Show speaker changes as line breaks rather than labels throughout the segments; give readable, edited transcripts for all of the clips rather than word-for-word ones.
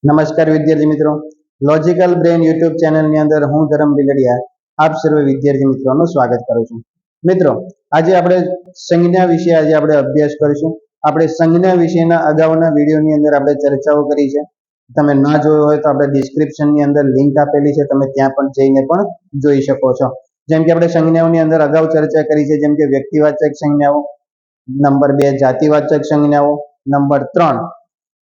નમસ્કાર વિદ્યાર્થી મિત્રો, લોજિકલ બ્રેન યુટ્યુબ ચેનલની અંદર હું ધરમ બિલડિયા આપ સર્વ વિદ્યાર્થી મિત્રોનું સ્વાગત કરું છું. મિત્રો, આજે આપણે સંજ્ઞા વિશે અભ્યાસ કરીશું. આપણે સંજ્ઞા વિશેના અગાઉના વિડીયોની અંદર આપણે ચર્ચાઓ કરી છે. તમે ના જોયો હોય તો આપણે ડિસ્ક્રિપ્શનની અંદર લિંક આપેલી છે, તમે ત્યાં પણ જઈને પણ જોઈ શકો છો. જેમ કે આપણે સંજ્ઞાઓની અંદર અગાઉ ચર્ચા કરી છે, જેમ કે વ્યક્તિવાચક સંજ્ઞાઓ, નંબર 2 જાતિવાચક સંજ્ઞાઓ, નંબર 3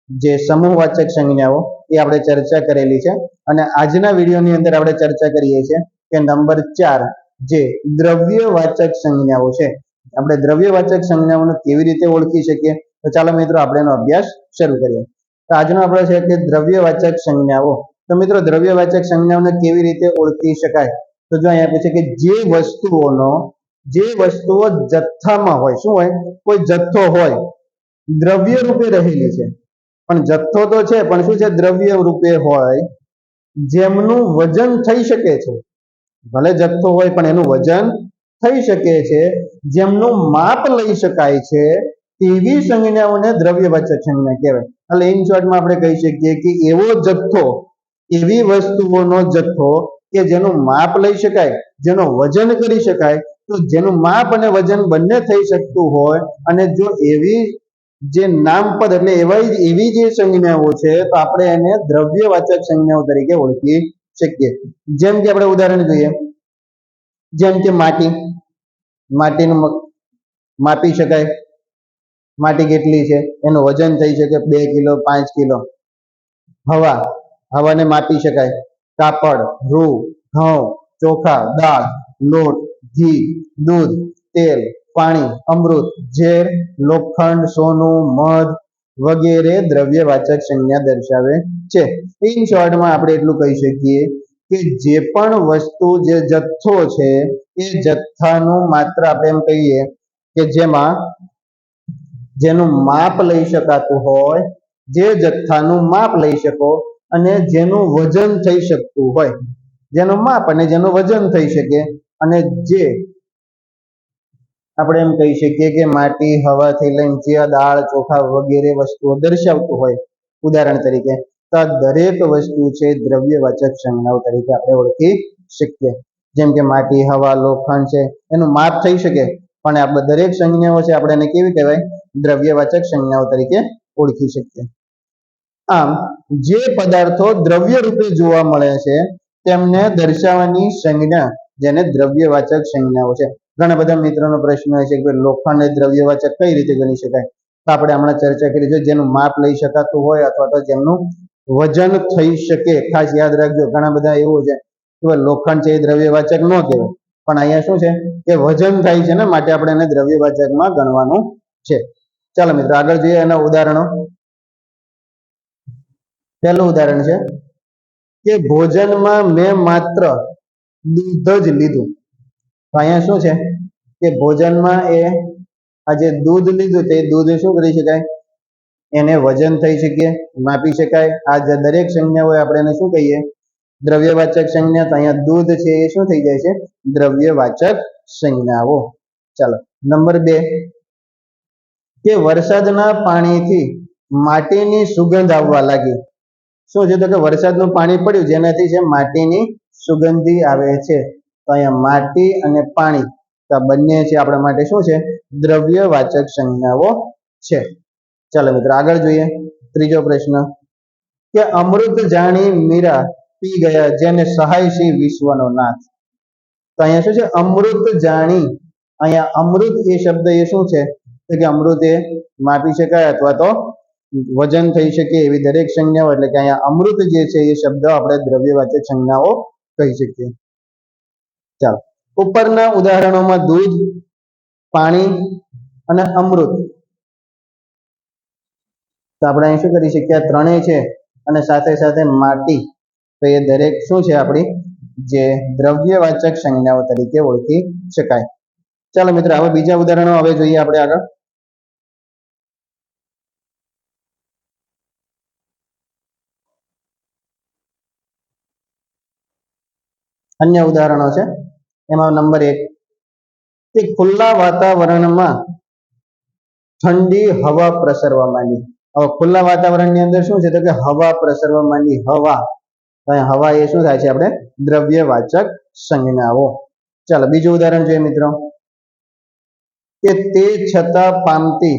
જે સમૂહવાચક સંજ્ઞાઓ એ આપણે ચર્ચા કરેલી છે. અને આજના વિડીયોની અંદર આપણે ચર્ચા કરીએ છીએ કે નંબર 4 જે દ્રવ્યવાચક સંજ્ઞાઓ છે. આપણે દ્રવ્યવાચક સંજ્ઞાઓને કેવી રીતે ઓળખી શકીએ, તો ચાલો મિત્રો આપણે એનો અભ્યાસ શરૂ કરીએ. તો આજનો આપણો છે કે દ્રવ્યવાચક સંજ્ઞાઓ. તો મિત્રો, દ્રવ્યવાચક સંજ્ઞાઓને કેવી રીતે ઓળખી શકાય, તો જો અહીંયા પૂછે કે જે વસ્તુઓ જથ્થામાં હોય, શું હોય, કોઈ જથ્થો હોય, દ્રવ્ય રૂપે રહેલી છે, પણ જથ્થો તો છે પણ શું છે, દ્રવ્ય રૂપે હોય, જેમનું વજન થઈ શકે છે, ભલે જથ્થો હોય પણ એનું વજન થઈ શકે છે, જેમનું માપ લઈ શકાય છે, તેવી સંજ્ઞાઓને દ્રવ્યવાચક સંજ્ઞા કહેવાય. એટલે ઇન શોર્ટમાં આપણે કહી શકીએ કે એવો જથ્થો, એવી વસ્તુઓનો જથ્થો કે જેનું માપ લઈ શકાય, જેનો વજન કરી શકાય, તો જેનું માપ અને વજન બંને થઈ શકતું હોય, અને જો એવી જે નામપદ એટલે એવી જે સંજ્ઞાઓ છે, તો આપણે એને દ્રવ્યવાચક સંજ્ઞાઓ તરીકે ઓળખી શકીએ. જેમ કે આપણે ઉદાહરણ જોઈએ, જેમ કે માટીનું માપી શકાય, માટી કેટલી છે, એનું વજન થઈ શકે 2 કિલો 5 કિલો. હવાને માપી શકાય, કાપડ, રૂ, ઘઉં, ચોખા, દાળ, લોટ, ઘી, દૂધ, તેલ, પાણી, અમૃત, ઝેર, લોખંડ, સોનું, મધ વગેરે દ્રવ્યવાચક સંજ્ઞા દર્શાવે છે. ઇન શોર્ટમાં આપણે એટલું કહી શકીએ કે જે પણ વસ્તુ, જે જથ્થો છે, એ જથ્થાનું માત્ર આપણે એમ કહીએ કે જેનું માપ લઈ શકાતું હોય, જે જથ્થાનું માપ લઈ શકો અને જેનું વજન થઈ શકતું હોય, જેનું માપ અને જેનું વજન થઈ શકે, અને જે આપણે એમ કહી શકીએ કે માટી, હવાથી લઈને જે દાળ, ચોખા વગેરે વસ્તુઓ દર્શાવતું હોય, ઉદાહરણ તરીકે, તો આ દરેક વસ્તુ છે દ્રવ્યવાચક સંજ્ઞાઓ તરીકે આપણે ઓળખી શકીએ. જેમ કે માટી, હવા, લોખંડ છે, એનું માપ થઈ શકે, પણ આ દરેક સંજ્ઞાઓ છે આપણે એને કેવી કહેવાય, દ્રવ્યવાચક સંજ્ઞાઓ તરીકે ઓળખી શકીએ. આમ જે પદાર્થો દ્રવ્ય રૂપે જોવા મળે છે તેમને દર્શાવવાની સંજ્ઞા, જેને દ્રવ્યવાચક સંજ્ઞાઓ છે. ઘણા બધા મિત્રોનો પ્રશ્ન હોય છે કે લોખંડ એ દ્રવ્યવાચક કઈ રીતે ગણી શકાય, તો આપણે હમણાં ચર્ચા કરી છે, જેનું માપ લઈ શકાતું હોય અથવા તો જેમનું વજન થઈ શકે. ખાસ યાદ રાખજો, ઘણા બધા એવું છે કે લોખંડ છે એ દ્રવ્યવાચક ન કહેવાય, પણ અહીંયા શું છે કે વજન થાય છે ને, માટે આપણે એને દ્રવ્યવાચકમાં ગણવાનું છે. ચાલો મિત્રો આગળ જોઈએ એના ઉદાહરણો. પહેલું ઉદાહરણ છે કે ભોજનમાં મેં માત્ર દૂધ જ લીધું. તો અહીંયા શું છે કે ભોજનમાં આ જે દૂધ લીધું તે દૂધ શું કરી શકાય, એને વજન થઈ શકે, માપી શકાય. આ જે દરેક સંજ્ઞા હોય આપણે એને શું કહીએ, દ્રવ્યવાચક સંજ્ઞા. તો અહીંયા દૂધ છે એ શું થઈ જાય છે, દ્રવ્યવાચક સંજ્ઞાઓ. ચાલો નંબર 2 કે વરસાદના પાણીથી માટીની સુગંધ આવવા લાગી. શું છે તો કે વરસાદનું પાણી પડ્યું જેનાથી છે માટીની સુગંધી આવે છે. તો અહીંયા માટી અને પાણી તો બંને છે આપણા માટે શું છે, દ્રવ્યવાચક સંજ્ઞાઓ છે. ચાલો મિત્રો આગળ જોઈએ. ત્રીજો પ્રશ્ન કે અમૃત જાણી મીરા પી ગયા, જેને સહાય છે વિશ્વનો નાથ. તો અહીંયા શું છે, અમૃત જાણી. અહીંયા અમૃત એ શબ્દ એ શું છે તો કે અમૃત એ માપી શકાય અથવા તો વજન થઈ શકે એવી દરેક સંજ્ઞાઓ, એટલે કે અહીંયા અમૃત જે છે એ શબ્દ આપણે દ્રવ્યવાચક સંજ્ઞાઓ કહી શકીએ. ચાલો ઉપરના ઉદાહરણોમાં દૂધ, પાણી અને અમૃત, તો આપણે અહીં શું કરી શકીએ, ત્રણેય છે અને સાથે સાથે માટી, તો એ દરેક શું છે, આપણી જે દ્રવ્યવાચક સંજ્ઞાઓ તરીકે ઓળખી શકાય. ચાલો મિત્રો હવે બીજા ઉદાહરણો હવે જોઈએ આપણે આગળ. અન્ય ઉદાહરણો છે. એમાં નંબર 1 કે ખુલ્લા વાતાવરણમાં ઠંડી હવા પ્રસરવા માંડી. હવે ખુલ્લા વાતાવરણની અંદર શું છે તો કે હવા પ્રસરવા માંડી, હવા. તો અહીં હવા એ શું થાય છે આપણે દ્રવ્યવાચક સંજ્ઞાઓ. ચાલો બીજું ઉદાહરણ જોઈએ મિત્રો, કે તે છતાં પામતી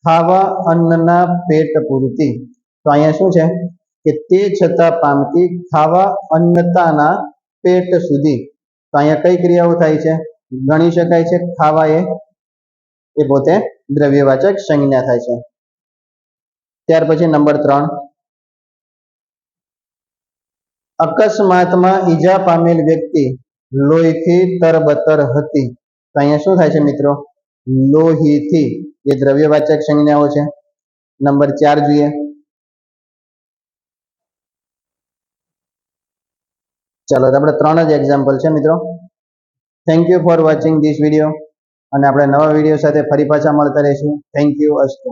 ખાવા અન્નના પેટ પૂરતી. તો અહીંયા શું છે કે તે છતાં પામતી ખાવા અન્નતાના પેટ સુધી. તો અહીંયા કઈ ક્રિયાઓ થાય છે? ગણી શકાય છે. ખાવા એ પોતે દ્રવ્યવાચક સંજ્ઞા થાય છે. ત્યાર પછી નંબર 3, અકસ્માતમાં ઈજા પામેલ વ્યક્તિ લોહીથી તરબતર હતી. તો અહીંયા શું થાય છે મિત્રો? લોહીથી એ દ્રવ્યવાચક સંજ્ઞાઓ છે. નંબર 4 જોઈએ. ચાલો તો આપણે 3 જ એક્ઝામ્પલ છે મિત્રો. Thank you for watching this video, અને આપણે નવા વિડીયો સાથે ફરી પાછા મળતા રહીશું. Thank you. અસ્તુ.